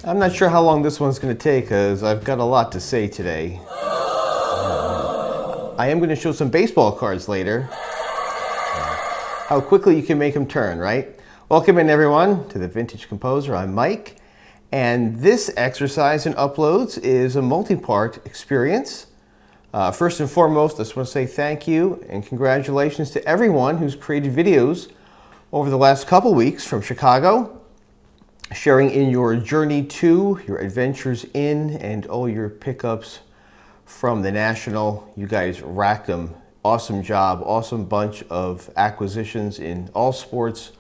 I'm not sure how long this one's going to take because I've got a lot to say today. I am going to show some baseball cards later. How quickly you can make them turn, right? Welcome in everyone to the Vintage Composer. I'm Mike, and this exercise in uploads is a multi-part experience. First and foremost, I just want to say thank you and congratulations to everyone who's created videos over the last couple weeks from Chicago, sharing in your journey to, your adventures in, and all your pickups from the National. You guys racked them. Awesome job, awesome bunch of acquisitions in all sports,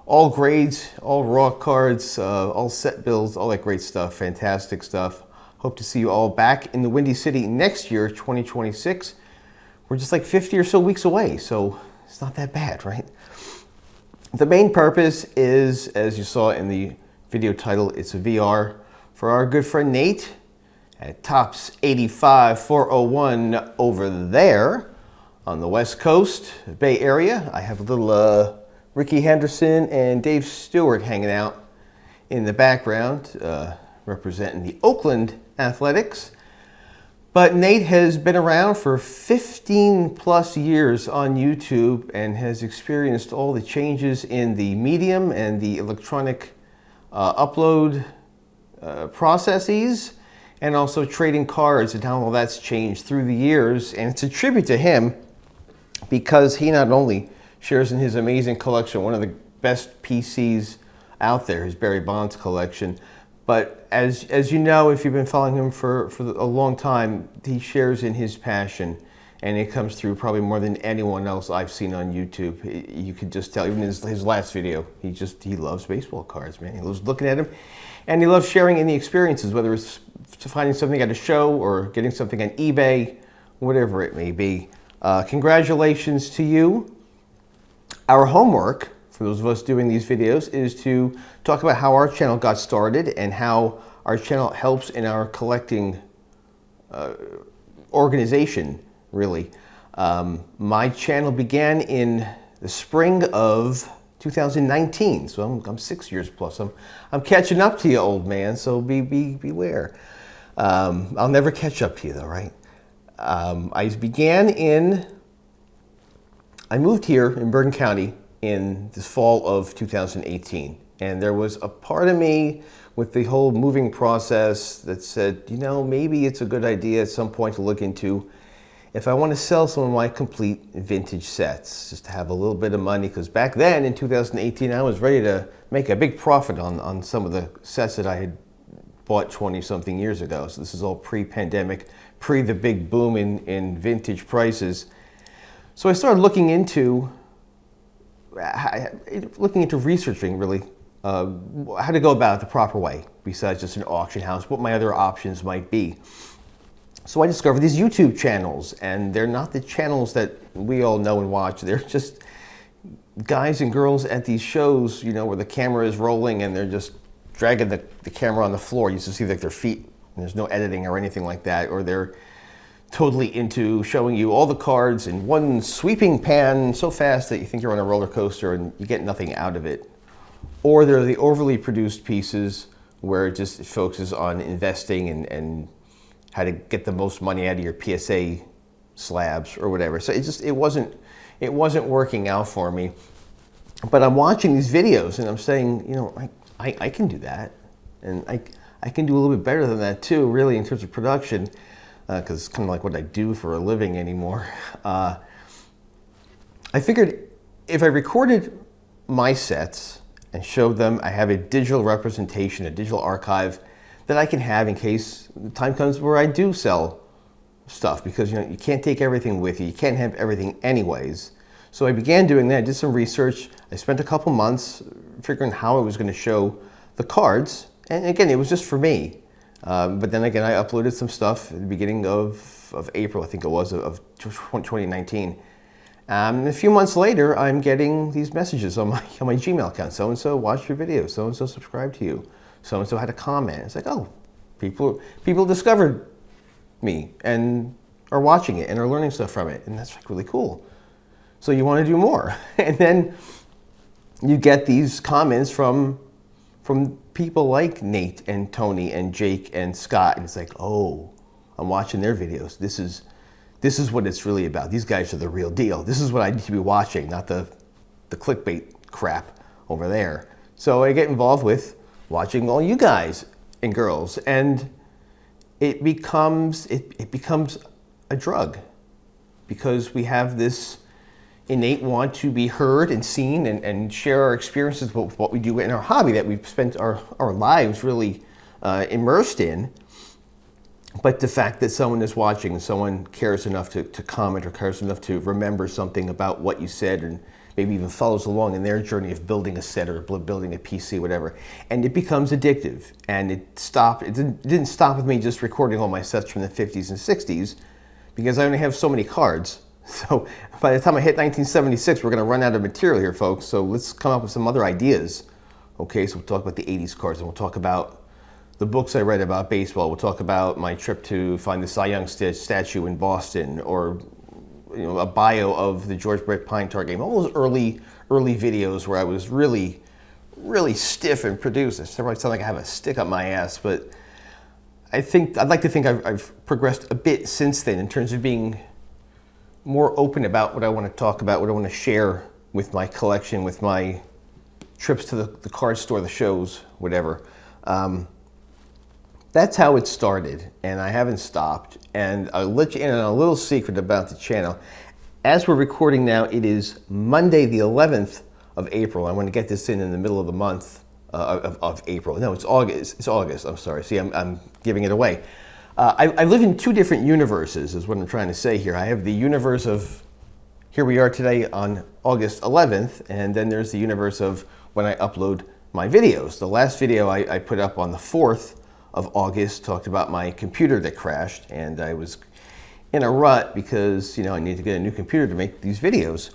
all grades, all raw cards, all set bills, all that great stuff, fantastic stuff. Hope to see you all back in the Windy City next year, 2026. We're just like 50 or so weeks away, so it's not that bad, right? The main purpose is, as you saw in the video title, it's a VR for our good friend Nate at topps85401 over there on the West Coast, Bay Area. I have a little Ricky Henderson and Dave Stewart hanging out in the background, representing the Oakland Athletics. But Nate has been around for 15 plus years on YouTube and has experienced all the changes in the medium and the electronic upload processes, and also trading cards and how all that's changed through the years. And it's a tribute to him because he not only shares in his amazing collection, one of the best PCs out there, his Barry Bonds collection, but as you know, if you've been following him for a long time, he shares in his passion, and it comes through probably more than anyone else I've seen on YouTube. You could just tell, even his last video, he loves baseball cards, man. He loves looking at them, and he loves sharing in the experiences, whether it's finding something at a show or getting something on eBay, whatever it may be. Congratulations to you. Our homework, for those of us doing these videos, is to talk about how our channel got started and how our channel helps in our collecting organization, really. My channel began in the spring of 2019, so I'm 6 years plus. I'm catching up to you, old man, so beware. I'll never catch up to you though, right? I moved here in Bergen County in the fall of 2018. And there was a part of me with the whole moving process that said, you know, maybe it's a good idea at some point to look into if I want to sell some of my complete vintage sets, just to have a little bit of money. Because back then in 2018, I was ready to make a big profit on some of the sets that I had bought 20 something years ago. So this is all pre-pandemic, pre the big boom in vintage prices. So I started looking into researching really how to go about it the proper way, besides just an auction house, what my other options might be. So I discovered these YouTube channels, and they're not the channels that we all know and watch. They're just guys and girls at these shows, you know, where the camera is rolling and they're just dragging the camera on the floor. You just see like their feet, and there's no editing or anything like that, or they're totally into showing you all the cards in one sweeping pan so fast that you think you're on a roller coaster and you get nothing out of it. Or they're the overly produced pieces where it just focuses on investing and how to get the most money out of your PSA slabs or whatever. So it wasn't working out for me. But I'm watching these videos and I'm saying, you know, I can do that. And I can do a little bit better than that too, really, in terms of production. Because it's kind of like what I do for a living anymore. I figured if I recorded my sets and showed them, I have a digital representation, a digital archive that I can have in case the time comes where I do sell stuff, because you know you can't take everything with you. You can't have everything anyways. So I began doing that. I did some research. I spent a couple months figuring how I was going to show the cards. And again, it was just for me. But then again, I uploaded some stuff at the beginning of April, I think it was, of 2019. And a few months later, I'm getting these messages on my Gmail account. So-and-so watched your video. So-and-so subscribed to you. So-and-so had a comment. It's like, oh, people discovered me and are watching it and are learning stuff from it. And that's like really cool. So you want to do more. And then you get these comments from from people like Nate and Tony and Jake and Scott, and it's like, oh, I'm watching their videos. This is what it's really about. These guys are the real deal. This is what I need to be watching, not the clickbait crap over there. So I get involved with watching all you guys and girls, and it becomes a drug, because we have this innate want to be heard and seen and share our experiences with what we do in our hobby that we've spent our lives really immersed in. But the fact that someone is watching and someone cares enough to comment or cares enough to remember something about what you said, and maybe even follows along in their journey of building a set or building a PC, whatever, and it becomes addictive. And it didn't stop with me just recording all my sets from the 50s and 60s, because I only have so many cards. So by the time I hit 1976, we're going to run out of material here, folks. So let's come up with some other ideas. Okay, so we'll talk about the 80s cards, and we'll talk about the books I read about baseball. We'll talk about my trip to find the Cy Young statue in Boston, or a bio of the George Brett Pine Tar game. All those early videos where I was really stiff and produced. I probably sound like I have a stick up my ass, but I'd like to think I've progressed a bit since then in terms of being more open about what I want to talk about, what I want to share with my collection, with my trips to the card store, the shows, whatever. That's how it started, and I haven't stopped. And I'll let you in on a little secret about the channel. As we're recording now, it is Monday the 11th of April. I want to get this in the middle of the month of April. No, it's August. It's August, I'm sorry. See, I'm giving it away. I live in two different universes, is what I'm trying to say here. I have the universe of here we are today on August 11th, and then there's the universe of when I upload my videos. The last video I put up on the 4th of August talked about my computer that crashed, and I was in a rut because I need to get a new computer to make these videos.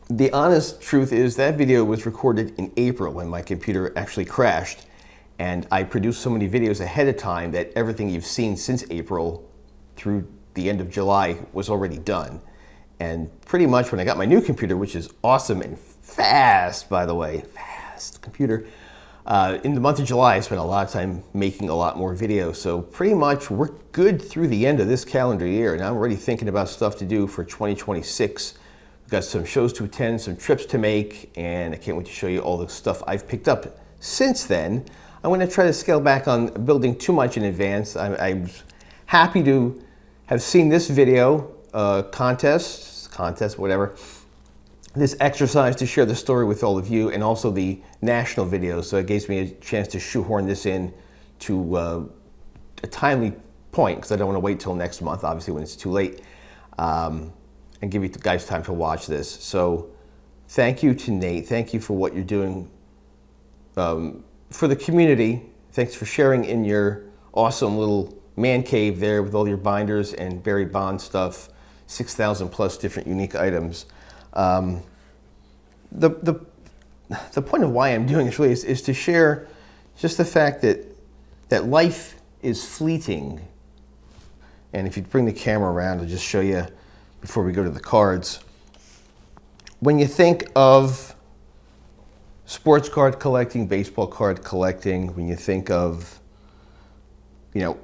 The honest truth is that video was recorded in April when my computer actually crashed, and I produced so many videos ahead of time that everything you've seen since April through the end of July was already done. And pretty much when I got my new computer, which is awesome and fast, by the way, fast computer, in the month of July, I spent a lot of time making a lot more videos. So pretty much we're good through the end of this calendar year. And I'm already thinking about stuff to do for 2026. We've got some shows to attend, some trips to make, and I can't wait to show you all the stuff I've picked up since then. I'm going to try to scale back on building too much in advance. I'm happy to have seen this video contest, whatever. This exercise to share the story with all of you, and also the national videos. So it gives me a chance to shoehorn this in to a timely point, because I don't want to wait till next month, obviously, when it's too late, and give you guys time to watch this. So thank you to Nate. Thank you for what you're doing for the community. Thanks for sharing in your awesome little man cave there with all your binders and Barry Bond stuff, 6,000 plus different unique items. The point of why I'm doing this really is to share just the fact that life is fleeting. And if you bring the camera around, I'll just show you before we go to the cards. When you think of sports card collecting, baseball card collecting, when you think of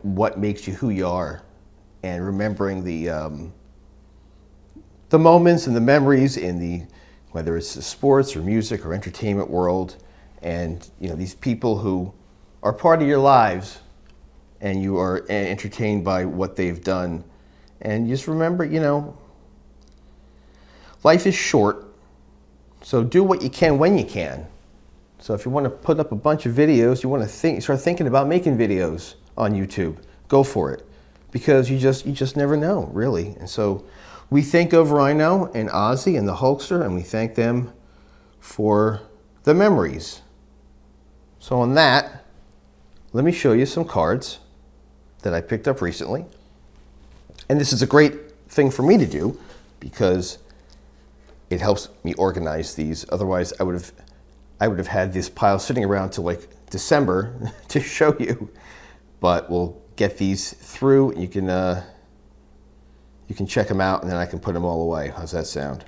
what makes you who you are, and remembering the moments and the memories in whether it's the sports or music or entertainment world, and these people who are part of your lives, and you are entertained by what they've done, and just remember, life is short, so do what you can when you can. So if you want to put up a bunch of videos, you want to start thinking about making videos on YouTube, go for it, because you just never know, really. And so we thank of Rhino and Ozzy and the Hulkster, and we thank them for the memories. So on that, let me show you some cards that I picked up recently. And this is a great thing for me to do because it helps me organize these. Otherwise, I would have had this pile sitting around till like December to show you. But we'll get these through. You can check them out, and then I can put them all away. How's that sound?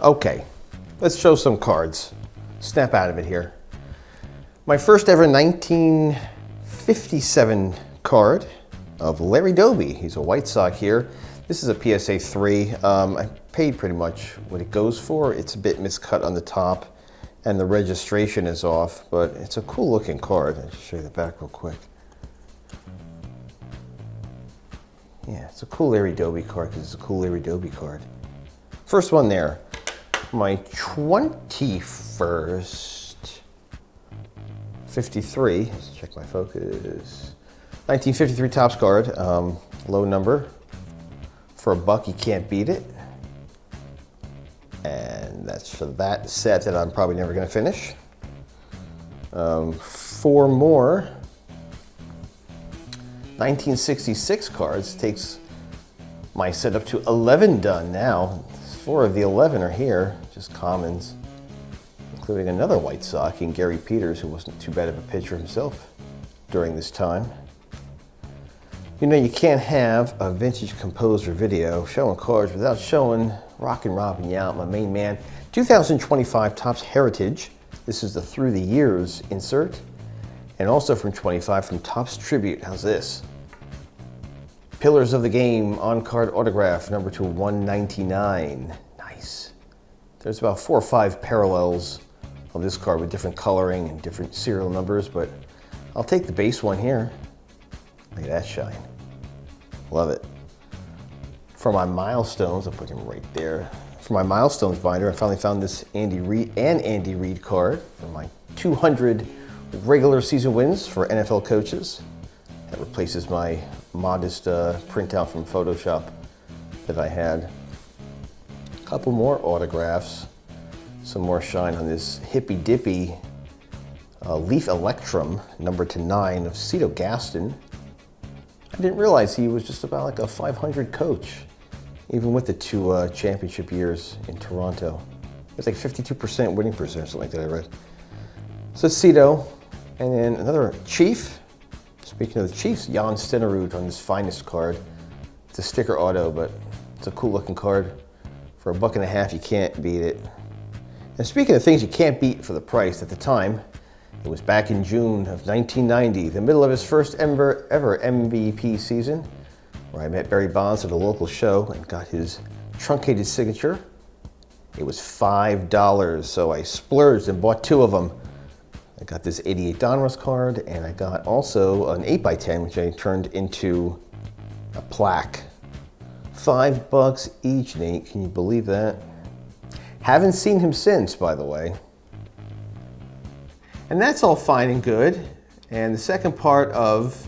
Okay, let's show some cards. Snap out of it here. My first ever 1957 card of Larry Doby. He's a White Sox here. This is a PSA 3. I paid pretty much what it goes for. It's a bit miscut on the top and the registration is off, but it's a cool looking card. I'll just show you the back real quick. Yeah, it's a cool Larry Doby card because it's a cool Larry Doby card. First one there. My 21st 53, let's check my focus. 1953 Topps card, low number. For $1, you can't beat it. And that's for that set that I'm probably never gonna finish. 4 more 1966 cards takes my set up to 11 done now. 4 of the 11 are here, just commons, including another White Sox in Gary Peters, who wasn't too bad of a pitcher himself during this time. You know, you can't have a vintage composer video showing cards without showing Rockin' Robin Yount, my main man. 2025 Topps Heritage. This is the Through the Years insert. And also from 25 from Topps Tribute. How's this? Pillars of the Game on-card autograph, number to 199. Nice. There's about 4 or 5 parallels of this card with different coloring and different serial numbers, but I'll take the base one here. Look at that shine. Love it. For my milestones, I'll put him right there. For my milestones binder, I finally found this Andy Reid card for my 200 regular season wins for NFL coaches. That replaces my modest printout from Photoshop that I had. A couple more autographs. Some more shine on this hippy dippy Leaf Electrum, number to 9 of Cito Gaston. I didn't realize he was just about like a 500 coach, even with the 2 championship years in Toronto. It's like 52% winning percentage, something like that I read. So Cito, and then another Chief. Speaking of the Chiefs, Jan Stenerud on this Finest card. It's a sticker auto, but it's a cool looking card. For $1.50, you can't beat it. And speaking of things you can't beat for the price, at the time, it was back in June of 1990, the middle of his first ever MVP season, where I met Barry Bonds at a local show and got his truncated signature. It was $5, so I splurged and bought 2 of them. I got this 88 Donruss card, and I got also an 8x10, which I turned into a plaque. $5 each, Nate, can you believe that? Haven't seen him since, by the way. And that's all fine and good. And the second part of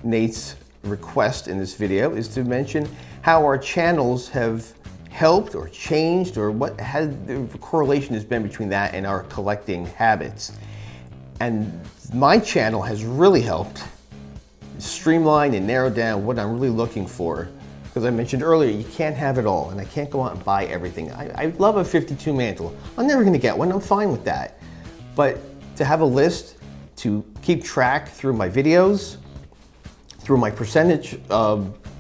Nate's request in this video is to mention how our channels have helped or changed, or what the correlation has been between that and our collecting habits. And my channel has really helped streamline and narrow down what I'm really looking for. Because I mentioned earlier, you can't have it all, and I can't go out and buy everything. I love a 52 mantle. I'm never gonna get one, I'm fine with that. But to have a list to keep track through my videos, through my percentage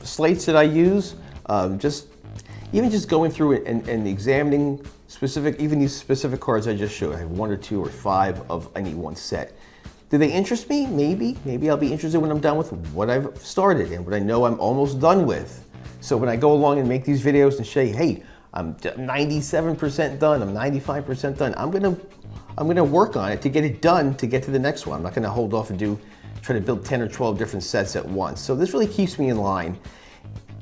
slates that I use, even just going through and examining even these specific cards I just showed. I have 1 or 2 or 5 of any one set. Do they interest me? Maybe. Maybe I'll be interested when I'm done with what I've started and what I know I'm almost done with. So when I go along and make these videos and say, hey, I'm 97% done, I'm 95% done, I'm gonna work on it to get it done to get to the next one. I'm not gonna hold off and try to build 10 or 12 different sets at once. So this really keeps me in line.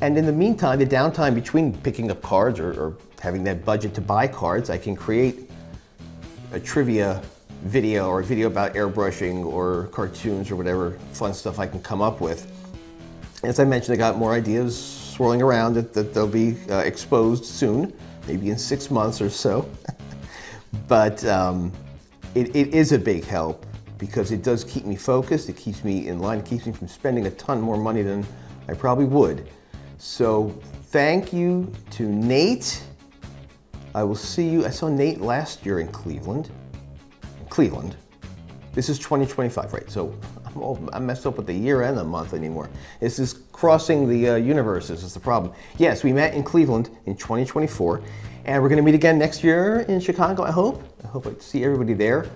And in the meantime, the downtime between picking up cards or having that budget to buy cards, I can create a trivia video or a video about airbrushing or cartoons or whatever fun stuff I can come up with. As I mentioned, I got more ideas swirling around that they'll be exposed soon, maybe in 6 months or so. But it is a big help because it does keep me focused, it keeps me in line, it keeps me from spending a ton more money than I probably would. So thank you to Nate. I will see you. I saw Nate last year in Cleveland. This is 2025, right? So I'm messed up with the year and the month anymore. This is crossing the universes is the problem. Yes, we met in Cleveland in 2024, and we're going to meet again next year in Chicago, I hope. I hope I see everybody there.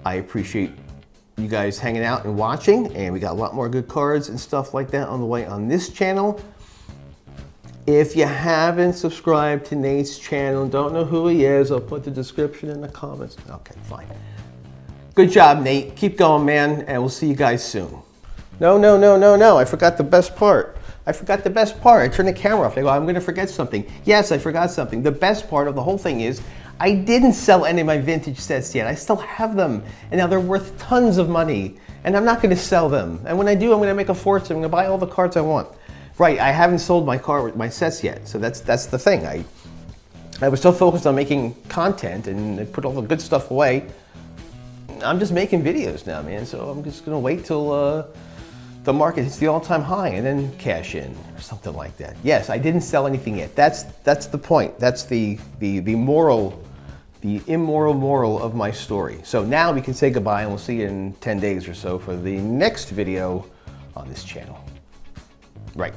I appreciate you guys hanging out and watching, and we got a lot more good cards and stuff like that on the way on this channel. If you haven't subscribed to Nate's channel, don't know who he is, I'll put the description in the comments. Okay, fine. Good job, Nate. Keep going, man, and we'll see you guys soon. No, I forgot the best part. I turned the camera off. I go, I'm gonna forget something. Yes, I forgot something. The best part of the whole thing is I didn't sell any of my vintage sets yet. I still have them, and now they're worth tons of money, and I'm not gonna sell them. And when I do, I'm gonna make a fortune. I'm gonna buy all the cards I want. Right, I haven't sold my sets yet, so that's the thing. I was so focused on making content and I put all the good stuff away. I'm just making videos now, man, so I'm just gonna wait till the market hits the all-time high and then cash in or something like that. Yes, I didn't sell anything yet. That's the point. That's the moral, the immoral moral of my story. So now we can say goodbye, and we'll see you in 10 days or so for the next video on this channel. Right.